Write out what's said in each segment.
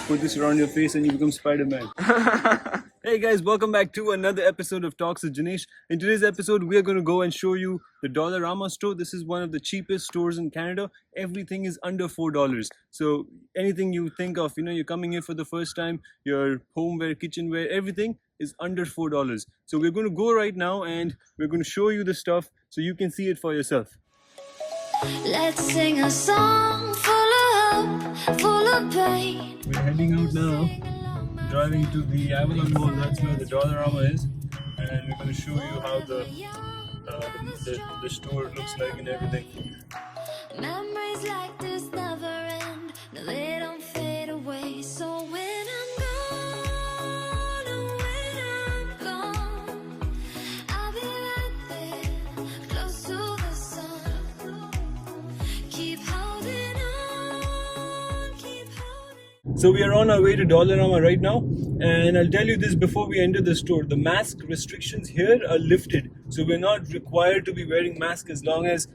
put this around your face and you become Spider-Man. Hey guys, welcome back to another episode of Talks with Jinesh. In today's episode, we are going to go and show you the Dollarama store. This is one of the cheapest stores in Canada. Everything is under $4. So anything you think of, you're coming here for the first time, your homeware, kitchenware, everything is under $4. So we're going to go right now and we're going to show you the stuff so you can see it for yourself. Let's sing a song full of hope, full of pain. We're heading out now, driving to the Avalon Mall. That's where the Dollarama is, and we're going to show you how the store looks like and everything. Memories like this never end, no they don't fade away. So when I'm gone, oh, when I'm gone, I'll be right there, close to the sun. Keep holding on, keep holding. So we are on our way to Dollarama right now, and I'll tell you this before we enter the store. The mask restrictions here are lifted, so we're not required to be wearing masks as long as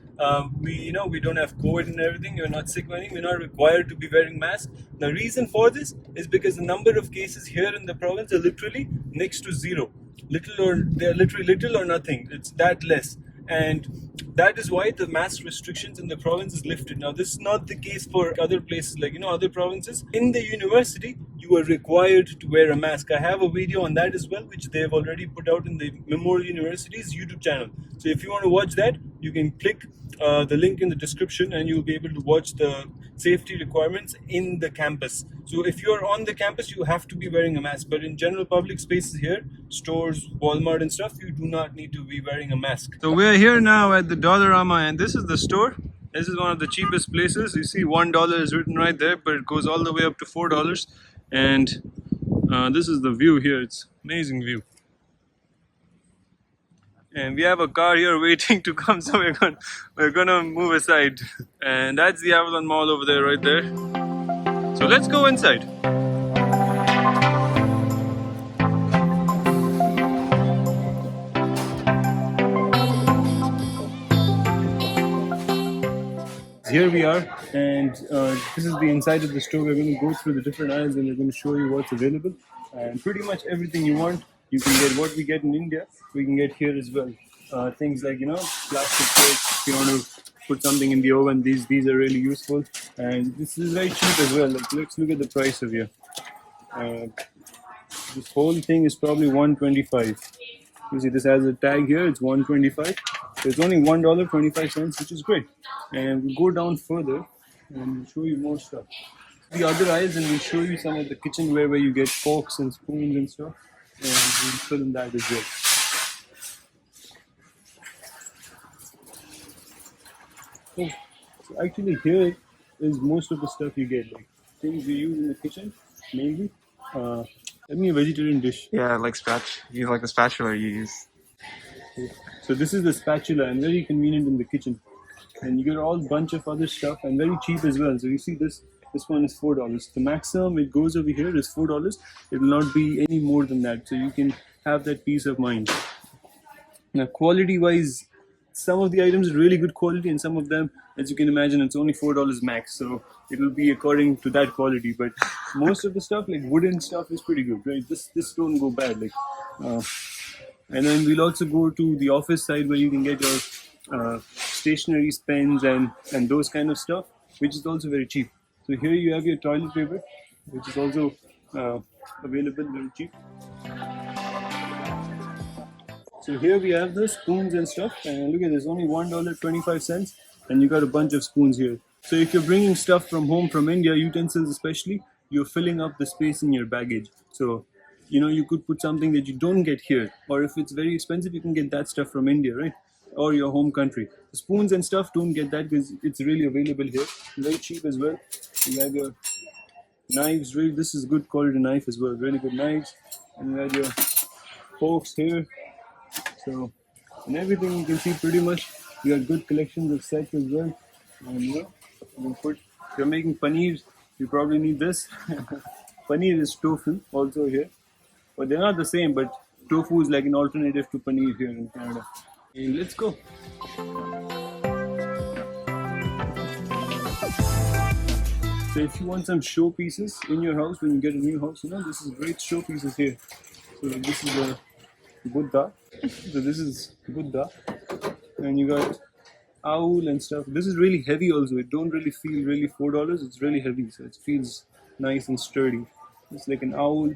we don't have COVID and everything. You're not sick or anything. We're not required to be wearing masks. The reason for this is because the number of cases here in the province are literally next to zero. They're literally little or nothing. It's that less. And that is why the mask restrictions in the province is lifted. Now, this is not the case for other places, like other provinces. In the university, you are required to wear a mask. I have a video on that as well, which they have already put out in the Memorial University's YouTube channel. So if you want to watch that, you can click the link in the description and you'll be able to watch the safety requirements in the campus. So if you're on the campus, you have to be wearing a mask. But in general public spaces here, stores, Walmart and stuff, you do not need to be wearing a mask. So we're here now at the Dollarama, and this is the store. This is one of the cheapest places. You see $1 is written right there, but it goes all the way up to $4. And this is the view here. It's amazing view. And we have a car here waiting to come, so we're gonna move aside. And that's the Avalon Mall over there, right there. So let's go inside. Here we are, and this is the inside of the store. We're going to go through the different aisles and we're going to show you what's available. And pretty much everything you want, you can get. What we get in India, we can get here as well. Things like, plastic plates. If you want to put something in the oven, these are really useful. And this is very cheap as well. Like, let's look at the price of here. This whole thing is probably $1.25. You see, this has a tag here. It's $1.25. So it's only $1.25, which is great. And we'll go down further and we'll show you more stuff. The other aisles, and we'll show you some of the kitchenware where you get forks and spoons and stuff. And we'll film that as well. So actually here is most of the stuff you get, like things we use in the kitchen, mainly. Let me a vegetarian dish. Yeah, like you like the spatula you use. So this is the spatula, and very convenient in the kitchen. And you get all bunch of other stuff and very cheap as well. So you see this one is $4. The maximum it goes over here is $4. It will not be any more than that. So you can have that peace of mind. Now quality wise, some of the items are really good quality, and some of them, as you can imagine, it's only $4 max. So it will be according to that quality. But most of the stuff, like wooden stuff, is pretty good, right? This don't go bad. And then we'll also go to the office side where you can get your stationery, pens, and those kind of stuff, which is also very cheap. So here you have your toilet paper, which is also available very cheap. So here we have the spoons and stuff, and look at this, only $1.25, and you got a bunch of spoons here. So if you're bringing stuff from home, from India, utensils especially, you're filling up the space in your baggage. So, you could put something that you don't get here, or if it's very expensive, you can get that stuff from India, right? Or your home country. The spoons and stuff, don't get that because it's really available here. Very cheap as well. You have your knives, really, this is good quality knife as well, really good knives. And you have your forks here. So, and everything you can see pretty much, you have good collections of sets as well. And you can put, if you're making paneer, you probably need this. Paneer is tofu also here. But they're not the same, but tofu is like an alternative to paneer here in Canada. And let's go. So if you want some showpieces in your house when you get a new house, this is great showpieces here. So this is a Buddha. So this is Buddha, and you got owl and stuff. This is really heavy also. It don't really feel really $4. It's really heavy, so it feels nice and sturdy. It's like an owl,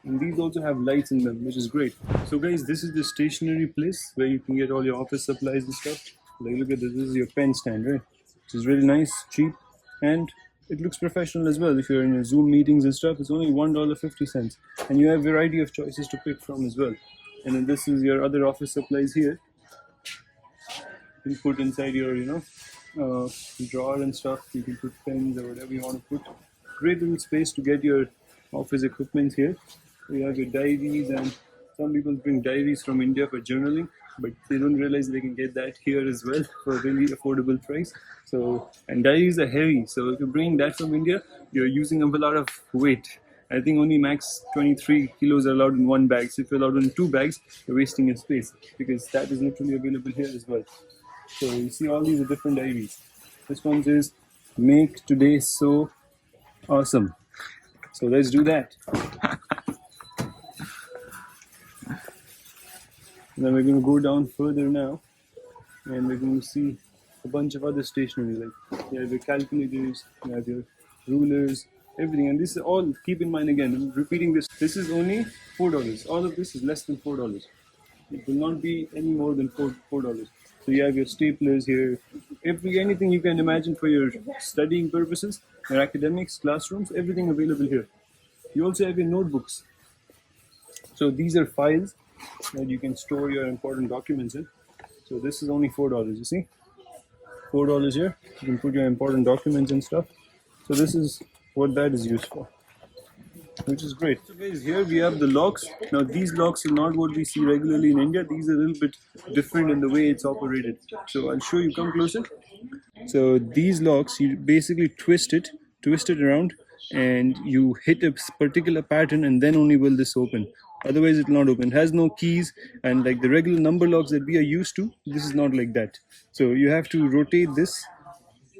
and these also have lights in them, which is great. So guys, this is the stationery place where you can get all your office supplies and stuff. Like look at this. This is your pen stand, right? Which is really nice, cheap, and it looks professional as well. If you're in your Zoom meetings and stuff, it's only $1.50, and you have a variety of choices to pick from as well. And then this is your other office supplies here. You can put inside your, drawer and stuff. You can put pens or whatever you want to put. Great little space to get your office equipment here. You have your diaries, and some people bring diaries from India for journaling, but they don't realize they can get that here as well for a really affordable price. So, and diaries are heavy, so if you bring that from India, you're using up a lot of weight. I think only max 23 kilos are allowed in one bag. So if you're allowed in 2 bags, you're wasting your space, because that is literally available here as well. So you see all these are different diaries. This one says, "Make today so awesome." So let's do that. Then we're going to go down further now, and we're going to see a bunch of other stationery. Like you have your calculators, you have your rulers, everything. And this is all, keep in mind again, I'm repeating this, this is only $4. All of this is less than $4. It will not be any more than $4. So you have your staplers here, anything you can imagine for your studying purposes, your academics, classrooms, everything available here. You also have your notebooks. So these are files that you can store your important documents in. So this is only $4, you see? $4 here. You can put your important documents and stuff. So this is what that is used for, which is great. So guys, here we have the locks. Now these locks are not what we see regularly in India. These are a little bit different in the way it's operated. So I'll show you, come closer. So these locks, you basically twist it around, and you hit a particular pattern, and then only will this open. Otherwise it will not open. It has no keys, and like the regular number locks that we are used to, this is not like that. So you have to rotate this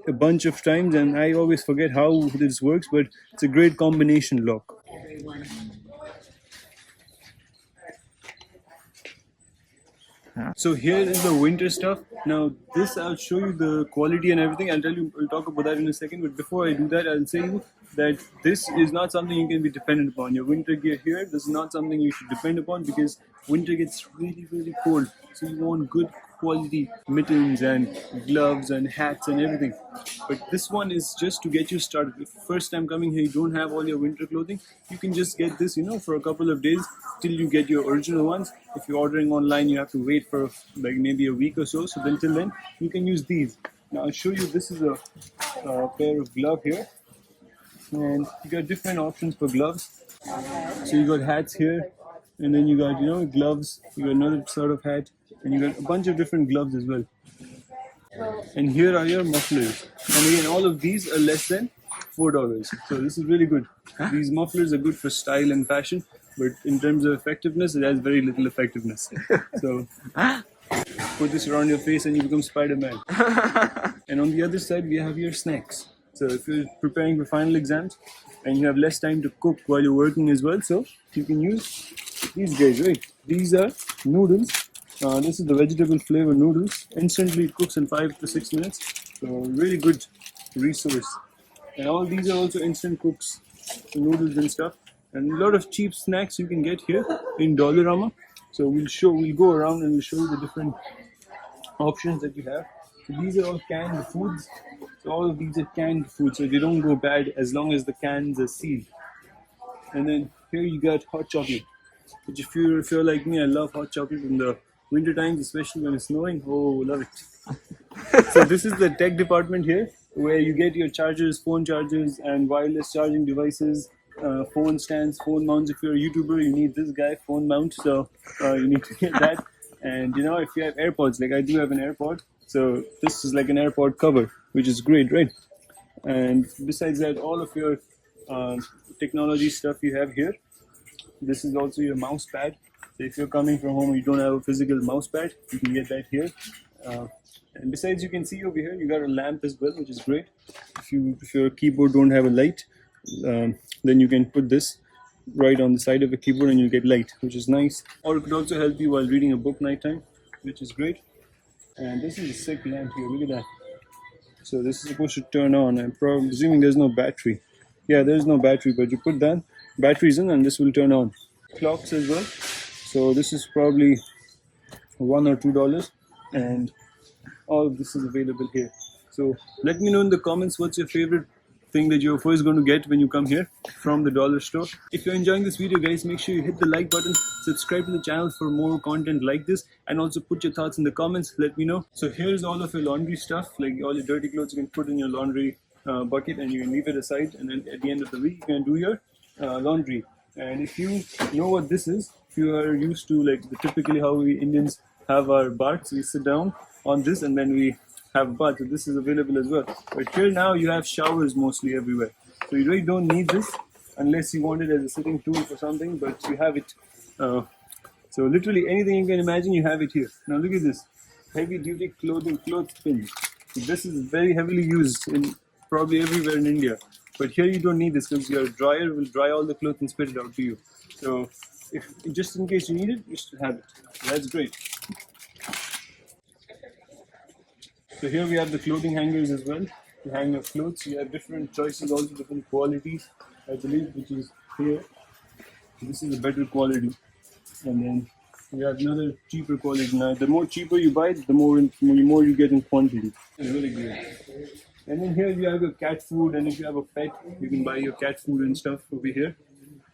a bunch of times, and I always forget how this works, but it's a great combination lock. So here is the winter stuff. Now this, I'll show you the quality and everything. I'll talk about that in a second, but before I do that, I'll say you that this is not something you can be dependent upon. Your winter gear here, this is not something you should depend upon, because winter gets really, really cold. So you want good quality mittens and gloves and hats and everything. But this one is just to get you started. If first time coming here, you don't have all your winter clothing, you can just get this, for a couple of days till you get your original ones. If you're ordering online, you have to wait for like maybe a week or so. So then till then, you can use these. Now I'll show you, this is a pair of glove here. And you got different options for gloves. So you got hats here, and then you got, gloves, you got another sort of hat, and you got a bunch of different gloves as well. And here are your mufflers. And again, all of these are less than $4. So this is really good. These mufflers are good for style and fashion, but in terms of effectiveness, it has very little effectiveness. So put this around your face and you become Spider-Man. And on the other side, we have your snacks. So if you're preparing for final exams and you have less time to cook while you're working as well, so you can use these guys, right? These are noodles. This is the vegetable flavor noodles. Instantly it cooks in 5 to 6 minutes. So really good resource. And all these are also instant cooks, noodles and stuff. And a lot of cheap snacks you can get here in Dollarama. So we'll go around and we'll show you the different options that you have. So these are all canned foods. So all of these are canned foods, so they don't go bad as long as the cans are sealed. And then here you got hot chocolate, which if you're like me, I love hot chocolate in the winter times, especially when it's snowing. Oh, love it. So this is the tech department here, where you get your chargers, phone chargers, and wireless charging devices, phone stands, phone mounts. If you're a YouTuber, you need this guy, phone mount. So you need to get that. And if you have AirPods, like I do have an AirPod, so this is like an AirPod cover, which is great, right? And besides that, all of your technology stuff you have here. This is also your mouse pad. So if you're coming from home and you don't have a physical mouse pad, you can get that here. And besides, you can see over here, you got a lamp as well, which is great. If your keyboard don't have a light, then you can put this right on the side of the keyboard and you get light, which is nice. Or it could also help you while reading a book nighttime, which is great. And this is a sick lamp here. Look at that. So this is supposed to turn on. I'm presuming there's no battery. Yeah, there's no battery, but you put that batteries in and this will turn on. Clocks as well. So this is probably $1 or $2, and all of this is available here. So let me know in the comments what's your favorite thing that you're first going to get when you come here from the dollar store. If you're enjoying this video, guys, make sure you hit the like button, subscribe to the channel for more content like this, and also put your thoughts in the comments. Let me know. So here's all of your laundry stuff, like all your dirty clothes you can put in your laundry bucket and you can leave it aside, and then at the end of the week you can do your laundry. And if you know what this is, if you are used to like typically how we Indians have our baths, we sit down on this and then we have a bath. So this is available as well. But here now you have showers mostly everywhere. So you really don't need this unless you want it as a sitting tool for something, but you have it. So literally anything you can imagine, you have it here. Now look at this. Heavy duty clothespin. This is very heavily used in probably everywhere in India. But here you don't need this because your dryer will dry all the clothes and spit it out to you. So if just in case you need it, you should have it. That's great. So here we have the clothing hangers as well to hang your clothes. You have different choices, also different qualities, I believe, which is here. This is a better quality. And then we have another cheaper quality. Now, the more cheaper you buy, the more you get in quantity. It's really good. And then here you have your cat food, and if you have a pet, you can buy your cat food and stuff over here.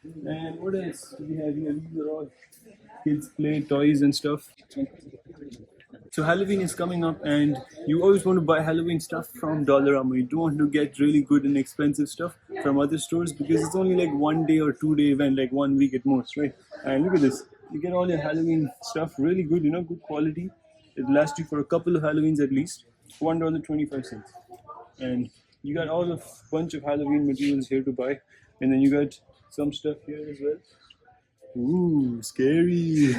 And what else do we have here? These are all kids' play toys and stuff. So Halloween is coming up, and you always want to buy Halloween stuff from Dollarama. You don't want to get really good and expensive stuff from other stores because it's only like 1 day or 2 day event, like 1 week at most, right? And look at this. You get all your Halloween stuff really good, good quality. It lasts you for a couple of Halloweens at least. $1.25. And you got all a bunch of Halloween materials here to buy. And then you got some stuff here as well. Ooh, scary.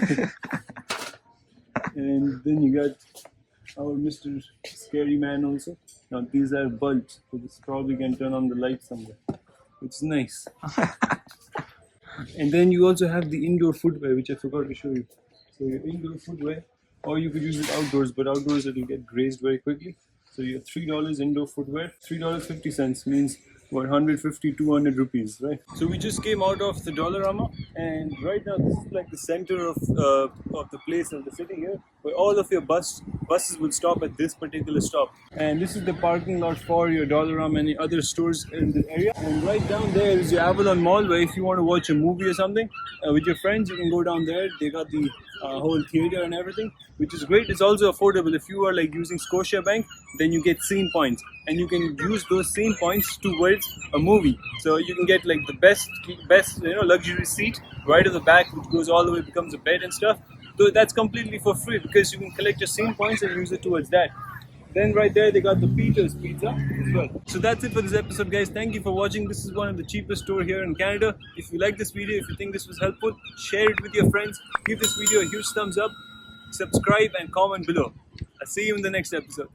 And then you got our Mr. Scary Man also. Now these are bulbs, so this probably can turn on the light somewhere. It's nice. And then you also have the indoor footwear, which I forgot to show you. So your indoor footwear, or you could use it outdoors, but outdoors it will get grazed very quickly. So you have $3 indoor footwear. $3.50 means what, 150, 200 rupees, right? So we just came out of the Dollarama, and right now this is like the center of the place, of the city here, where all of your buses will stop at this particular stop. And this is the parking lot for your Dollarama and other stores in the area. And right down there is your Avalon Mall, where if you want to watch a movie or something with your friends, you can go down there. They got the whole theater and everything, which is great. It's also affordable. If you are like using Scotiabank, then you get scene points, and you can use those scene points towards a movie. So you can get like the best luxury seat right at the back, which goes all the way, becomes a bed and stuff. So that's completely for free because you can collect your scene points and use it towards that. Then right there they got the Peter's Pizza as well. So that's it for this episode, guys. Thank you for watching. This is one of the cheapest store here in Canada. If you like this video, if you think this was helpful, share it with your friends. Give this video a huge thumbs up, subscribe and comment below. I'll see you in the next episode.